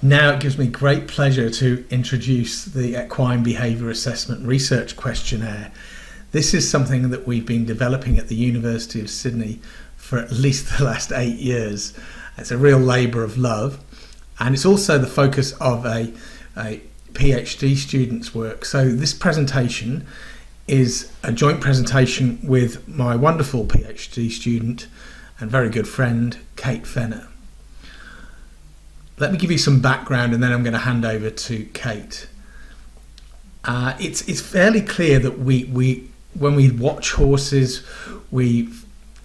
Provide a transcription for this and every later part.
Now it gives me great pleasure to introduce the Equine Behaviour Assessment Research Questionnaire. This is something that we've been developing at the University of Sydney for at least the last 8 years. It's a real labour of love, and it's also the focus of a PhD student's work. So this presentation is a joint presentation with my wonderful PhD student and very good friend, Kate Fenner. Let me give you some background and then I'm going to hand over to Kate. It's fairly clear that when we watch horses, we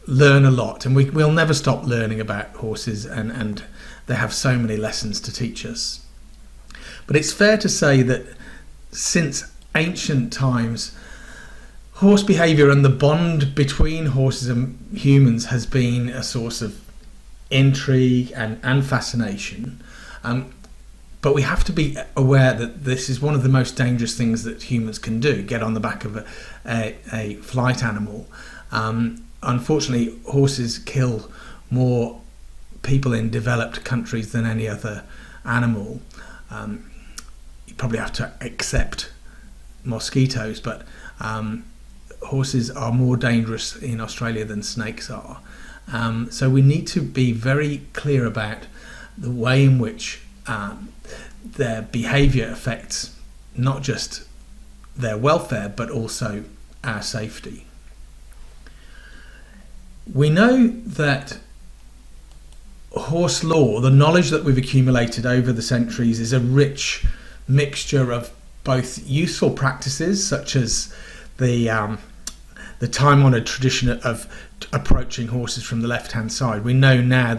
learn a lot, and we'll never stop learning about horses, and they have so many lessons to teach us. But it's fair to say that since ancient times, horse behaviour and the bond between horses and humans has been a source of intrigue and fascination. But we have to be aware that this is one of the most dangerous things that humans can do, get on the back of a flight animal. Unfortunately, horses kill more people in developed countries than any other animal. You probably have to accept mosquitoes, but horses are more dangerous in Australia than snakes are. So we need to be very clear about the way in which their behaviour affects not just their welfare but also our safety. We know that horse law, the knowledge that we've accumulated over the centuries, is a rich mixture of both useful practices such as the time-honoured tradition of approaching horses from the left-hand side. We know now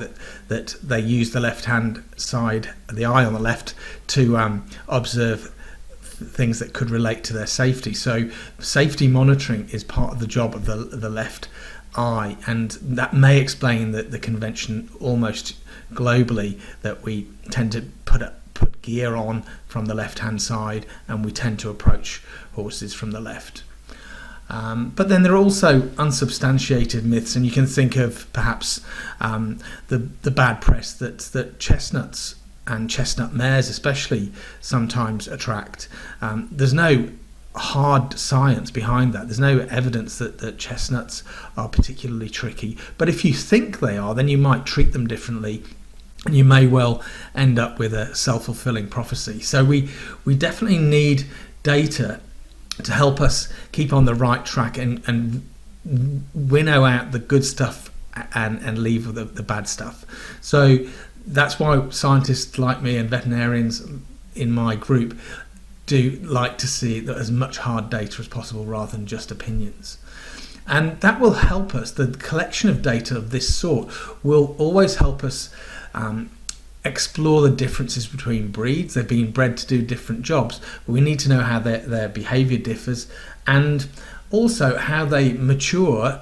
that they use the left-hand side, the eye on the left, to observe things that could relate to their safety. So safety monitoring is part of the job of the left eye, and that may explain the convention almost globally that we tend to put gear on from the left-hand side, and we tend to approach horses from the left. But then there are also unsubstantiated myths, and you can think of perhaps the bad press that chestnuts and chestnut mares especially sometimes attract. There's no hard science behind that. There's no evidence that chestnuts are particularly tricky, but if you think they are, then you might treat them differently, and you may well end up with a self-fulfilling prophecy. So we definitely need data to help us keep on the right track and winnow out the good stuff and leave the bad stuff. So that's why scientists like me and veterinarians in my group do like to see as much hard data as possible rather than just opinions. And that will help us. The collection of data of this sort will always help us explore the differences between breeds. They're being bred to do different jobs, but we need to know how their behaviour differs, and also how they mature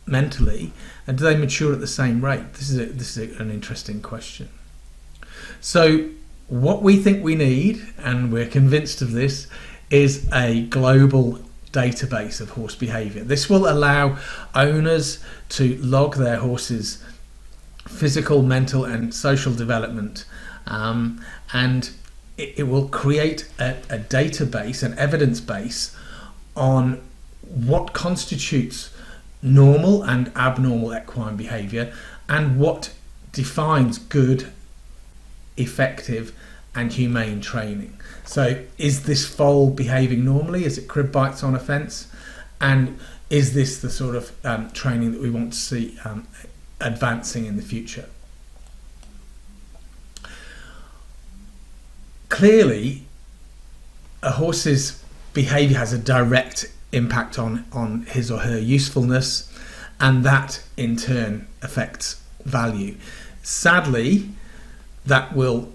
mentally, and do they mature at the same rate? This is an interesting question. So what we think we need, and we're convinced of this, is a global database of horse behaviour. This will allow owners to log their horses' physical, mental and social development, and it will create a database, an evidence base on what constitutes normal and abnormal equine behaviour, and what defines good, effective and humane training. So is this foal behaving normally? Is it crib bites on a fence? And is this the sort of training that we want to see advancing in the future? Clearly, a horse's behaviour has a direct impact on his or her usefulness, and that in turn affects value. Sadly, that will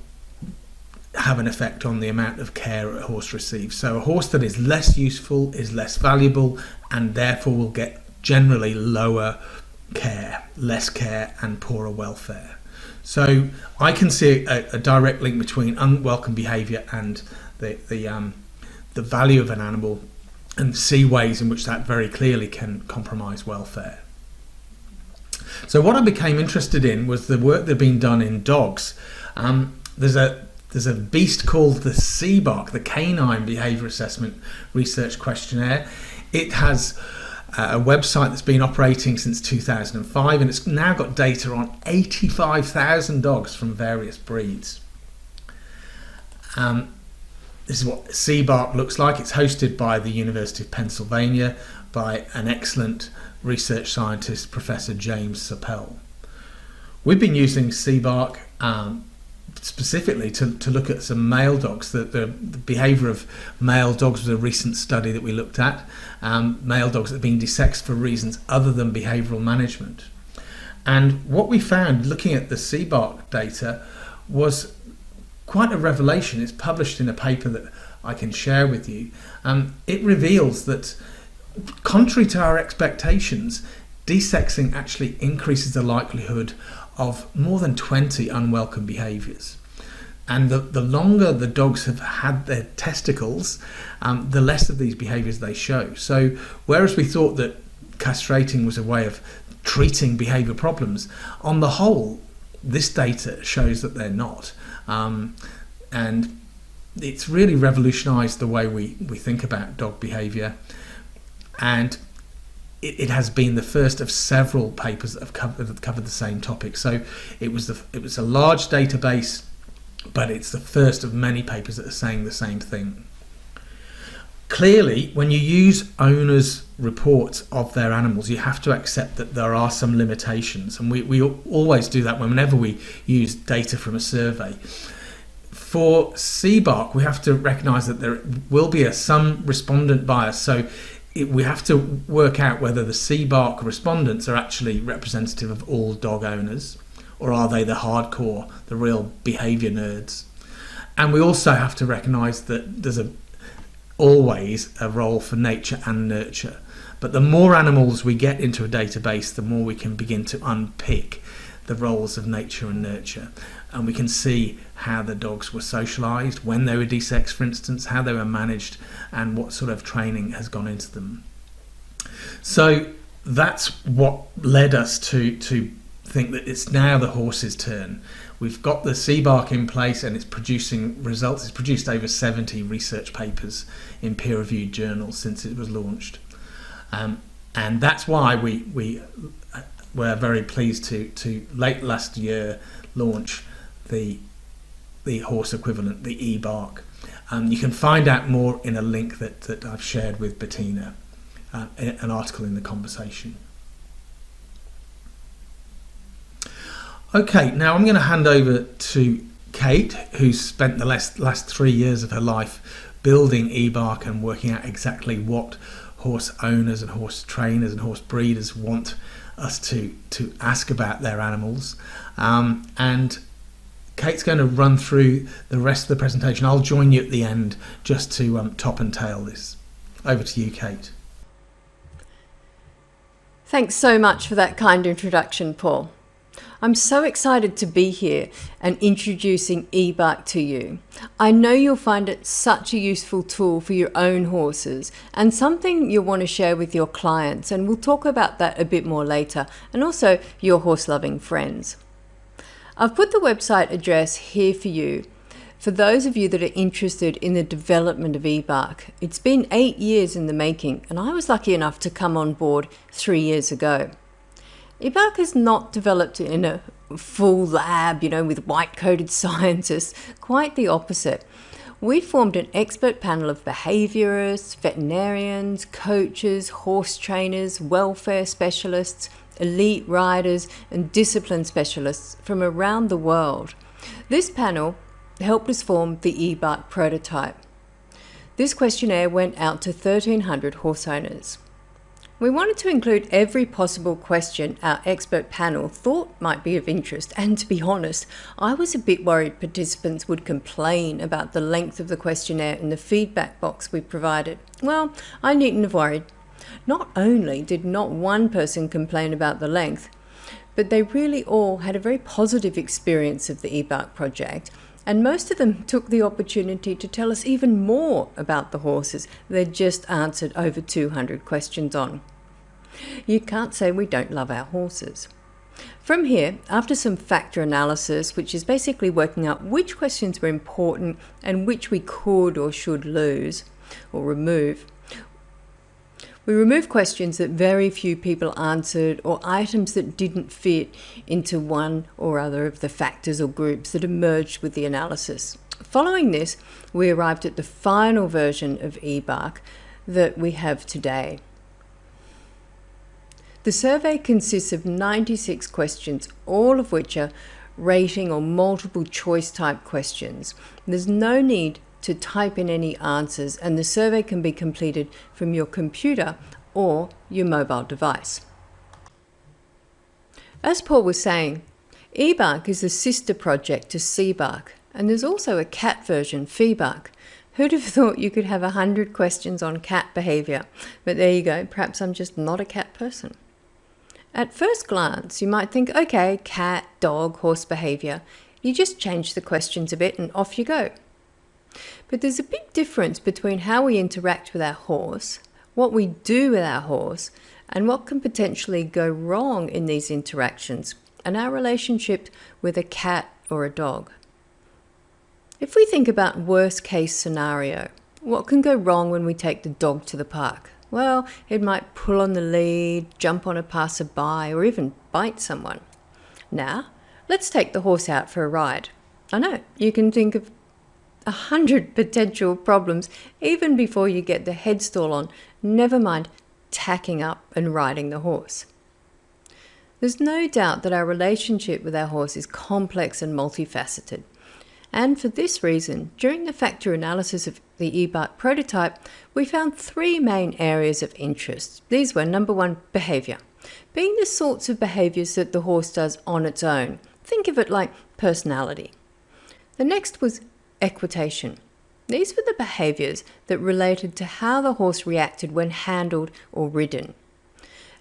have an effect on the amount of care a horse receives. So a horse that is less useful is less valuable, and therefore will get generally lower care, less care and poorer welfare. So I can see a direct link between unwelcome behaviour and the value of an animal, and see ways in which that very clearly can compromise welfare. So what I became interested in was the work that had been done in dogs. there's a beast called the Seabark, the Canine Behaviour Assessment Research Questionnaire. It has a website that's been operating since 2005, and it's now got data on 85,000 dogs from various breeds. This is what Seabark looks like. It's hosted by the University of Pennsylvania by an excellent research scientist, Professor James Sapel. We've been using Seabark specifically to look at some male dogs. The behaviour of male dogs was a recent study that we looked at. Male dogs that have been desexed for reasons other than behavioural management. And what we found looking at the Seabark data was quite a revelation. It's published in a paper that I can share with you. It reveals that, contrary to our expectations, desexing actually increases the likelihood of more than 20 unwelcome behaviours. And the longer the dogs have had their testicles, the less of these behaviours they show. So whereas we thought that castrating was a way of treating behaviour problems, on the whole, this data shows that they're not. And it's really revolutionised the way we think about dog behaviour. And it has been the first of several papers that have covered the same topic. So it was a large database, but it's the first of many papers that are saying the same thing. Clearly, when you use owners' reports of their animals, you have to accept that there are some limitations, and we always do that whenever we use data from a survey. For Seabark, we have to recognise that there will be some respondent bias, so we have to work out whether the Seabark respondents are actually representative of all dog owners, or are they the hardcore, the real behaviour nerds. And we also have to recognise that there's always a role for nature and nurture. But the more animals we get into a database, the more we can begin to unpick the roles of nature and nurture. And we can see how the dogs were socialised, when they were desexed, for instance, how they were managed, and what sort of training has gone into them. So that's what led us to think that it's now the horse's turn. We've got the Seabark in place, and it's producing results. It's produced over 70 research papers in peer-reviewed journals since it was launched. And that's why we were very pleased to late last year launch the horse equivalent, the E-BARQ. You can find out more in a link that I've shared with Bettina, an article in the conversation. Okay, now I'm going to hand over to Kate, who's spent the last 3 years of her life building E-BARQ and working out exactly what horse owners and horse trainers and horse breeders want us to ask about their animals. And Kate's going to run through the rest of the presentation. I'll join you at the end just to top and tail this. Over to you, Kate. Thanks so much for that kind introduction, Paul. I'm so excited to be here and introducing E-BARQ to you. I know you'll find it such a useful tool for your own horses and something you'll want to share with your clients, and we'll talk about that a bit more later, and also your horse-loving friends. I've put the website address here for you. For those of you that are interested in the development of E-BARQ, it's been 8 years in the making, and I was lucky enough to come on board 3 years ago. E-BARQ is not developed in a full lab, with white-coated scientists. Quite the opposite. We formed an expert panel of behaviourists, veterinarians, coaches, horse trainers, welfare specialists, elite riders, and discipline specialists from around the world. This panel helped us form the E-BARQ prototype. This questionnaire went out to 1,300 horse owners. We wanted to include every possible question our expert panel thought might be of interest, and to be honest, I was a bit worried participants would complain about the length of the questionnaire in the feedback box we provided. Well, I needn't have worried. Not only did not one person complain about the length, but they really all had a very positive experience of the E-BARQ project, and most of them took the opportunity to tell us even more about the horses they'd just answered over 200 questions on. You can't say we don't love our horses. From here, after some factor analysis, which is basically working out which questions were important and which we could or should lose or remove, we remove questions that very few people answered or items that didn't fit into one or other of the factors or groups that emerged with the analysis. Following this, we arrived at the final version of EBARQ that we have today. The survey consists of 96 questions, all of which are rating or multiple choice type questions. There's no need to type in any answers, and the survey can be completed from your computer or your mobile device. As Paul was saying, EBARQ is a sister project to Seabark, and there's also a cat version, Feebark. Who'd have thought you could have 100 questions on cat behaviour? But there you go, perhaps I'm just not a cat person. At first glance, you might think, okay, cat, dog, horse behaviour. You just change the questions a bit and off you go. But there's a big difference between how we interact with our horse, what we do with our horse, and what can potentially go wrong in these interactions, and our relationship with a cat or a dog. If we think about worst case scenario, what can go wrong when we take the dog to the park? Well, it might pull on the lead, jump on a passerby, or even bite someone. Now, let's take the horse out for a ride. I know, you can think of 100 potential problems even before you get the headstall on, never mind tacking up and riding the horse. There's no doubt that our relationship with our horse is complex and multifaceted. And for this reason, during the factor analysis of the EBARQ prototype, we found three main areas of interest. These were, number one, behaviour, being the sorts of behaviours that the horse does on its own. Think of it like personality. The next was equitation. These were the behaviours that related to how the horse reacted when handled or ridden.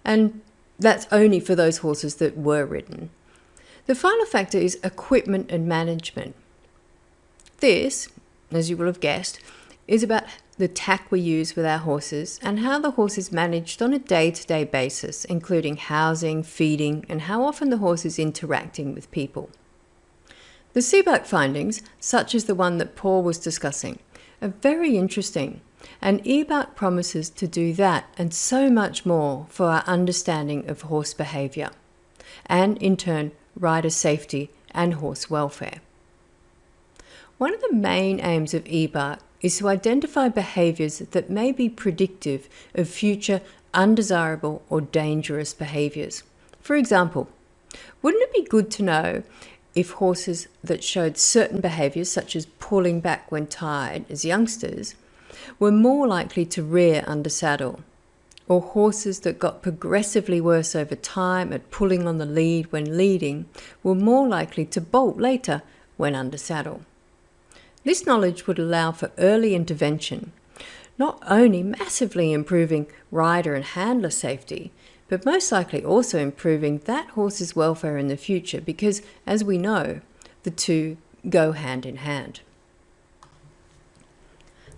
And that's only for those horses that were ridden. The final factor is equipment and management. This, as you will have guessed, is about the tack we use with our horses and how the horse is managed on a day-to-day basis, including housing, feeding, and how often the horse is interacting with people. The Seabark findings, such as the one that Paul was discussing, are very interesting, and EBARQ promises to do that and so much more for our understanding of horse behaviour, and in turn, rider safety and horse welfare. One of the main aims of EBARQ is to identify behaviours that may be predictive of future undesirable or dangerous behaviours. For example, wouldn't it be good to know if horses that showed certain behaviours, such as pulling back when tied as youngsters, were more likely to rear under saddle, or horses that got progressively worse over time at pulling on the lead when leading were more likely to bolt later when under saddle. This knowledge would allow for early intervention, not only massively improving rider and handler safety, but most likely also improving that horse's welfare in the future because, as we know, the two go hand in hand.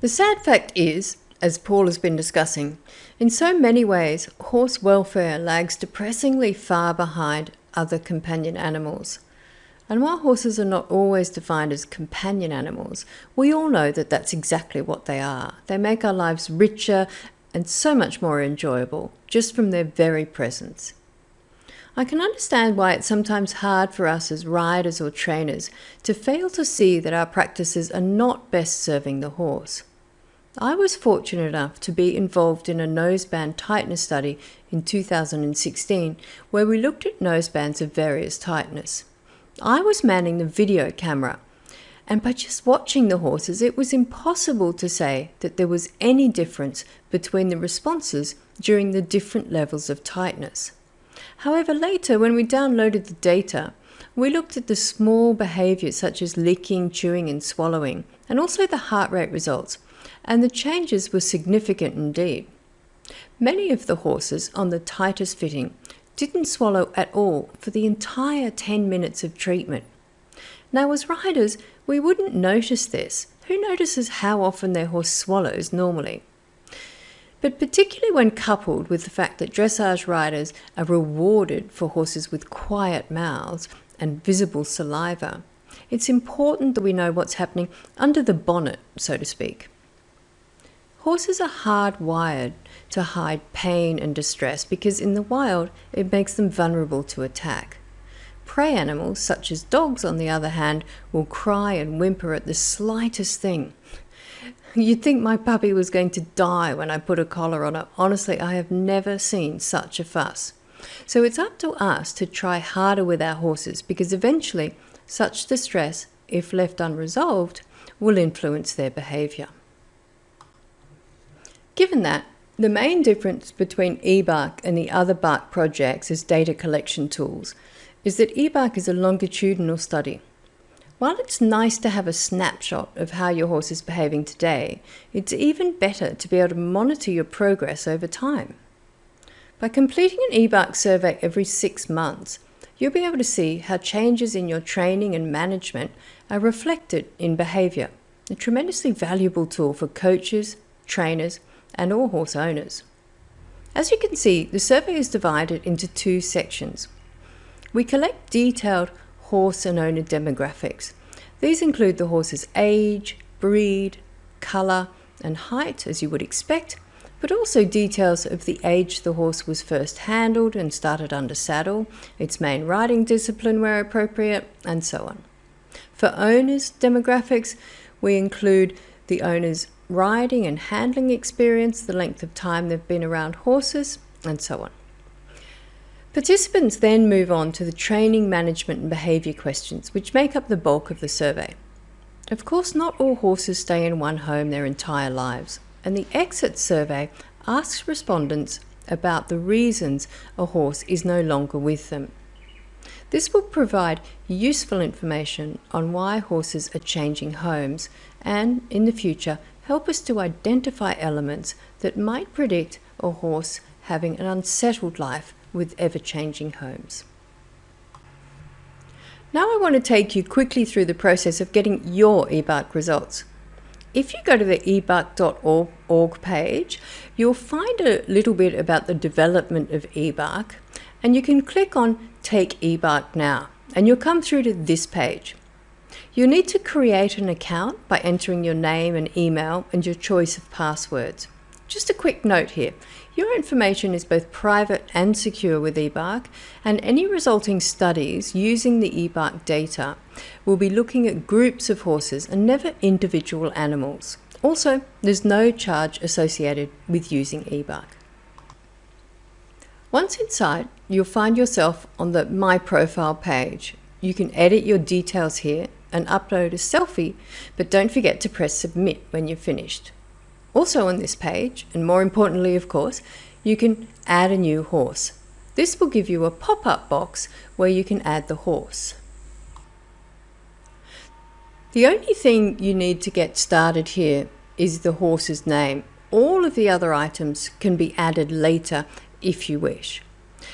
The sad fact is, as Paul has been discussing, in so many ways, horse welfare lags depressingly far behind other companion animals. And while horses are not always defined as companion animals, we all know that that's exactly what they are. They make our lives richer and so much more enjoyable, just from their very presence. I can understand why it's sometimes hard for us as riders or trainers to fail to see that our practices are not best serving the horse. I was fortunate enough to be involved in a noseband tightness study in 2016, where we looked at nosebands of various tightness. I was manning the video camera, and by just watching the horses, it was impossible to say that there was any difference between the responses during the different levels of tightness. However, later, when we downloaded the data, we looked at the small behaviours such as licking, chewing and swallowing, and also the heart rate results, and the changes were significant indeed. Many of the horses on the tightest fitting didn't swallow at all for the entire 10 minutes of treatment. Now, as riders, we wouldn't notice this. Who notices how often their horse swallows normally? But particularly when coupled with the fact that dressage riders are rewarded for horses with quiet mouths and visible saliva, it's important that we know what's happening under the bonnet, so to speak. Horses are hardwired to hide pain and distress because in the wild it makes them vulnerable to attack. Prey animals, such as dogs on the other hand, will cry and whimper at the slightest thing. You'd think my puppy was going to die when I put a collar on her. Honestly, I have never seen such a fuss. So it's up to us to try harder with our horses because eventually such distress, if left unresolved, will influence their behaviour. Given that, the main difference between EBARQ and the other BARQ projects as data collection tools is that EBARQ is a longitudinal study. While it's nice to have a snapshot of how your horse is behaving today, it's even better to be able to monitor your progress over time. By completing an EBARQ survey every 6 months, you'll be able to see how changes in your training and management are reflected in behaviour, a tremendously valuable tool for coaches, trainers, and all horse owners. As you can see, the survey is divided into 2 sections. We collect detailed horse and owner demographics. These include the horse's age, breed, colour, and height, as you would expect, but also details of the age the horse was first handled and started under saddle, its main riding discipline where appropriate, and so on. For owners' demographics, we include the owner's riding and handling experience, the length of time they've been around horses, and so on. Participants then move on to the training, management and behaviour questions, which make up the bulk of the survey. Of course, not all horses stay in one home their entire lives, and the exit survey asks respondents about the reasons a horse is no longer with them. This will provide useful information on why horses are changing homes and, in the future, help us to identify elements that might predict a horse having an unsettled life with ever-changing homes. Now I want to take you quickly through the process of getting your EBARQ results. If you go to the ebarq.org page, you'll find a little bit about the development of EBARQ, and you can click on Take EBARQ Now, and you'll come through to this page. You'll need to create an account by entering your name and email and your choice of passwords. Just a quick note here, your information is both private and secure with EBARQ, and any resulting studies using the EBARQ data will be looking at groups of horses and never individual animals. Also, there's no charge associated with using EBARQ. Once inside, you'll find yourself on the My Profile page. You can edit your details here and upload a selfie, but don't forget to press Submit when you're finished. Also on this page, and more importantly of course, you can add a new horse. This will give you a pop-up box where you can add the horse. The only thing you need to get started here is the horse's name. All of the other items can be added later if you wish.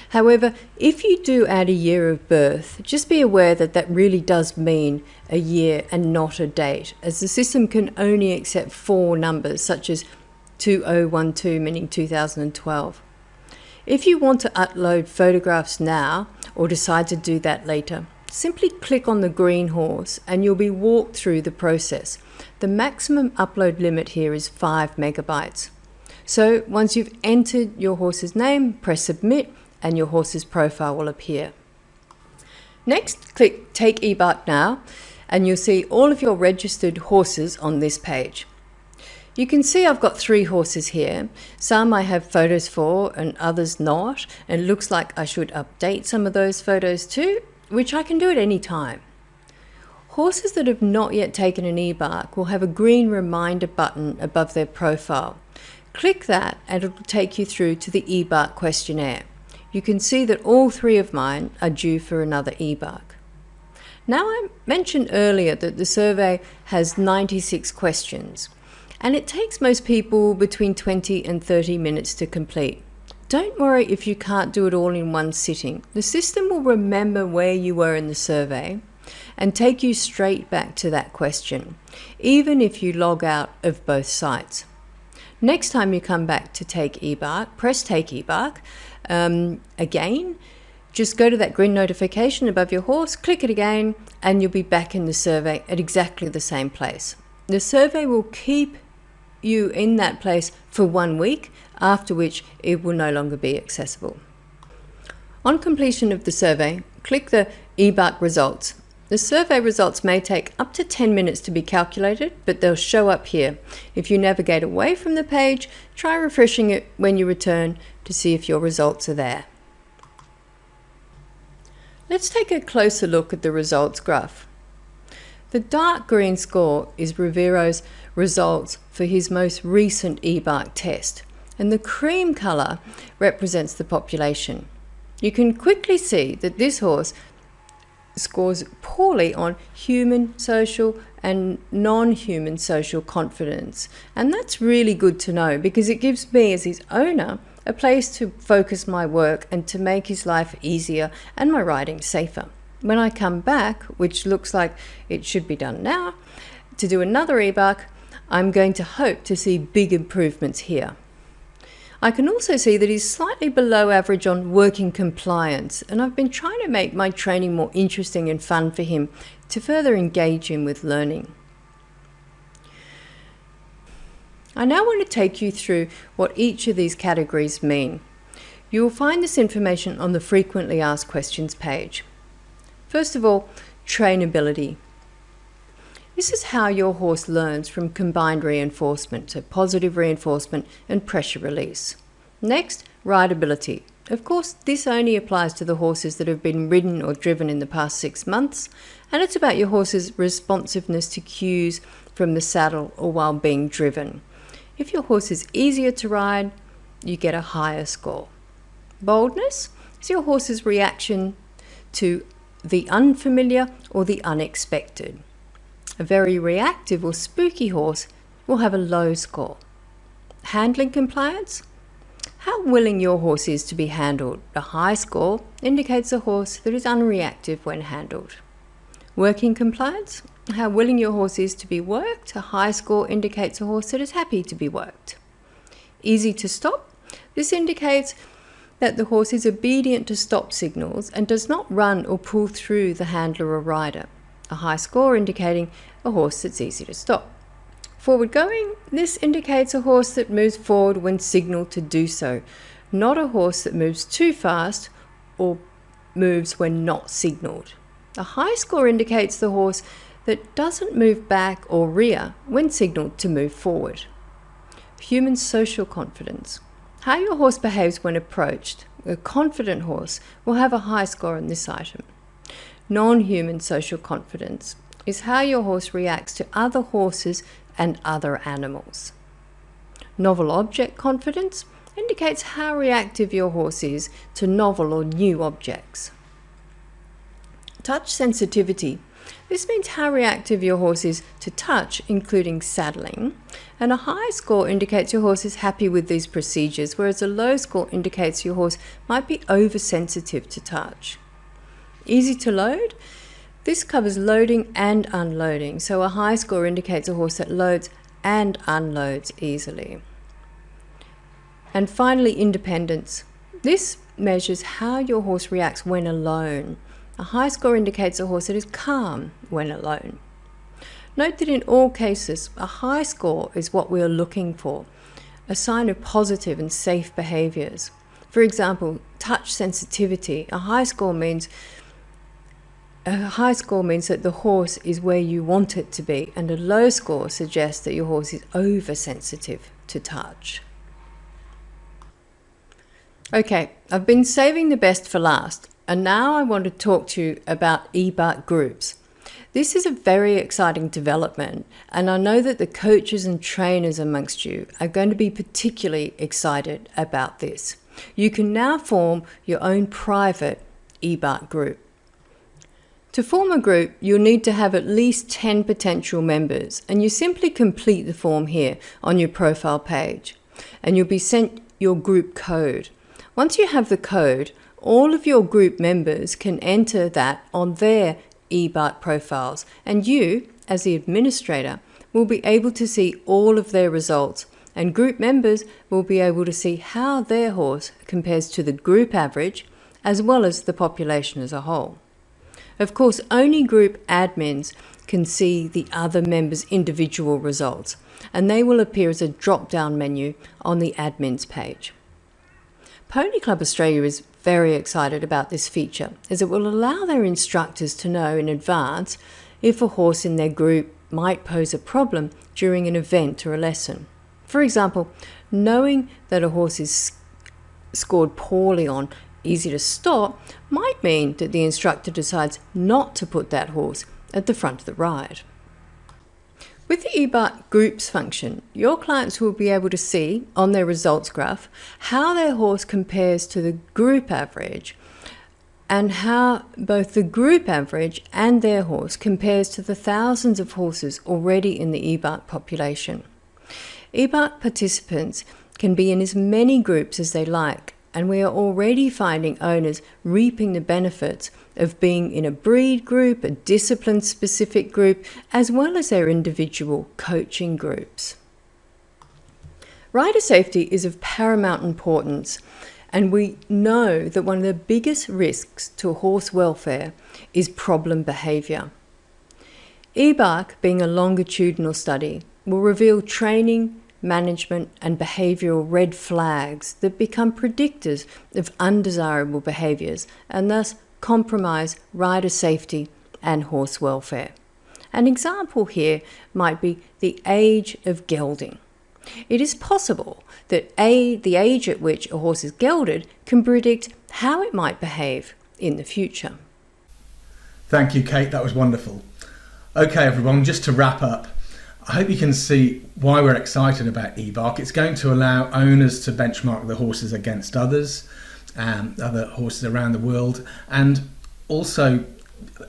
However, if you do add a year of birth, just be aware that that really does mean a year and not a date, as the system can only accept 4 numbers, such as 2012, meaning 2012. If you want to upload photographs now, or decide to do that later, simply click on the green horse and you'll be walked through the process. The maximum upload limit here is 5 megabytes. So once you've entered your horse's name, press Submit, and your horse's profile will appear. Next, click Take EBARQ Now, and you'll see all of your registered horses on this page. You can see I've got 3 horses here. Some I have photos for and others not, and it looks like I should update some of those photos too, which I can do at any time. Horses that have not yet taken an EBARQ will have a green reminder button above their profile. Click that and it will take you through to the EBARQ questionnaire. You can see that all 3 of mine are due for another EBARQ. Now, I mentioned earlier that the survey has 96 questions, and it takes most people between 20 and 30 minutes to complete. Don't worry if you can't do it all in one sitting. The system will remember where you were in the survey and take you straight back to that question, even if you log out of both sites. Next time you come back to take EBARQ, press take EBARQ again. Just go to that green notification above your horse, click it again, and you'll be back in the survey at exactly the same place. The survey will keep you in that place for 1 week, after which it will no longer be accessible. On completion of the survey, click the EBARQ results. The survey results may take up to 10 minutes to be calculated, but they'll show up here. If you navigate away from the page, try refreshing it when you return to see if your results are there. Let's take a closer look at the results graph. The dark green score is Rivero's results for his most recent EBARQ test, and the cream colour represents the population. You can quickly see that this horse scores poorly on human, social and non-human social confidence, and that's really good to know because it gives me as his owner a place to focus my work and to make his life easier and my riding safer. When I come back, which looks like it should be done now, to do another EBARQ, I'm going to hope to see big improvements here. I can also see that he's slightly below average on working compliance, and I've been trying to make my training more interesting and fun for him to further engage him with learning. I now want to take you through what each of these categories mean. You will find this information on the frequently asked questions page. First of all, trainability. This is how your horse learns from combined reinforcement, so positive reinforcement and pressure release. Next, rideability. Of course, this only applies to the horses that have been ridden or driven in the past 6 months, and it's about your horse's responsiveness to cues from the saddle or while being driven. If your horse is easier to ride, you get a higher score. Boldness is your horse's reaction to the unfamiliar or the unexpected. A very reactive or spooky horse will have a low score. Handling compliance, how willing your horse is to be handled. A high score indicates a horse that is unreactive when handled. Working compliance, how willing your horse is to be worked. A high score indicates a horse that is happy to be worked. Easy to stop, this indicates that the horse is obedient to stop signals and does not run or pull through the handler or rider. A high score indicating a horse that's easy to stop. Forward going, this indicates a horse that moves forward when signaled to do so, not a horse that moves too fast or moves when not signaled. A high score indicates the horse that doesn't move back or rear when signaled to move forward. Human social confidence. How your horse behaves when approached. A confident horse will have a high score on this item. Non-human social confidence is how your horse reacts to other horses and other animals. Novel object confidence indicates how reactive your horse is to novel or new objects. Touch sensitivity. This means how reactive your horse is to touch, including saddling, and a high score indicates your horse is happy with these procedures, whereas a low score indicates your horse might be oversensitive to touch. Easy to load. This covers loading and unloading, so a high score indicates a horse that loads and unloads easily. And finally, independence. This measures how your horse reacts when alone. A high score indicates a horse that is calm when alone. Note that in all cases, a high score is what we are looking for, a sign of positive and safe behaviours. For example, touch sensitivity. A high score means that the horse is where you want it to be, and a low score suggests that your horse is oversensitive to touch. Okay, I've been saving the best for last, and now I want to talk to you about EBARQ Groups. This is a very exciting development, and I know that the coaches and trainers amongst you are going to be particularly excited about this. You can now form your own private EBARQ group. To form a group, you'll need to have at least 10 potential members, and you simply complete the form here on your profile page, and you'll be sent your group code. Once you have the code, all of your group members can enter that on their EBARQ profiles, and you, as the administrator, will be able to see all of their results and group members will be able to see how their horse compares to the group average as well as the population as a whole. Of course, only group admins can see the other members' individual results, and they will appear as a drop-down menu on the admins page. Pony Club Australia is very excited about this feature, as it will allow their instructors to know in advance if a horse in their group might pose a problem during an event or a lesson. For example, knowing that a horse is scored poorly on easy to stop might mean that the instructor decides not to put that horse at the front of the ride. With the EBARQ Groups function, your clients will be able to see on their results graph how their horse compares to the group average and how both the group average and their horse compares to the thousands of horses already in the EBARQ population. EBARQ participants can be in as many groups as they like, and we are already finding owners reaping the benefits of being in a breed group, a discipline-specific group, as well as their individual coaching groups. Rider safety is of paramount importance, and we know that one of the biggest risks to horse welfare is problem behaviour. EBARQ, being a longitudinal study, will reveal training, management and behavioural red flags that become predictors of undesirable behaviours and thus compromise rider safety and horse welfare. An example here might be the age of gelding. It is possible that the age at which a horse is gelded can predict how it might behave in the future. Thank you, Kate. That was wonderful. Okay, everyone, just to wrap up, I hope you can see why we're excited about EBARQ. It's going to allow owners to benchmark the horses against other horses around the world, and also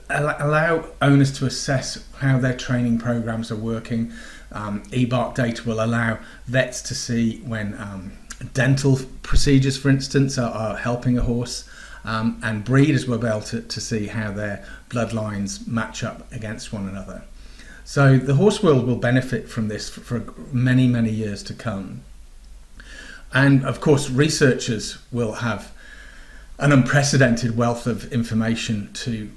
allow owners to assess how their training programs are working. EBARQ data will allow vets to see when dental procedures, for instance, are helping a horse, and breeders will be able to see how their bloodlines match up against one another. So the horse world will benefit from this for many, many years to come. And of course, researchers will have an unprecedented wealth of information to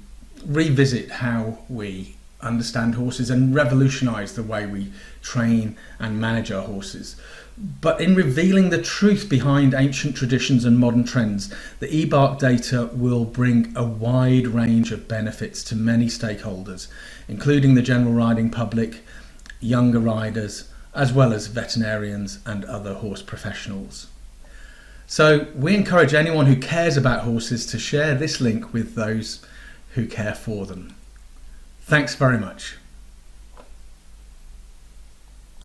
revisit how we understand horses and revolutionise the way we train and manage our horses. But in revealing the truth behind ancient traditions and modern trends, the EBARQ data will bring a wide range of benefits to many stakeholders, including the general riding public, younger riders, as well as veterinarians and other horse professionals. So we encourage anyone who cares about horses to share this link with those who care for them. Thanks very much.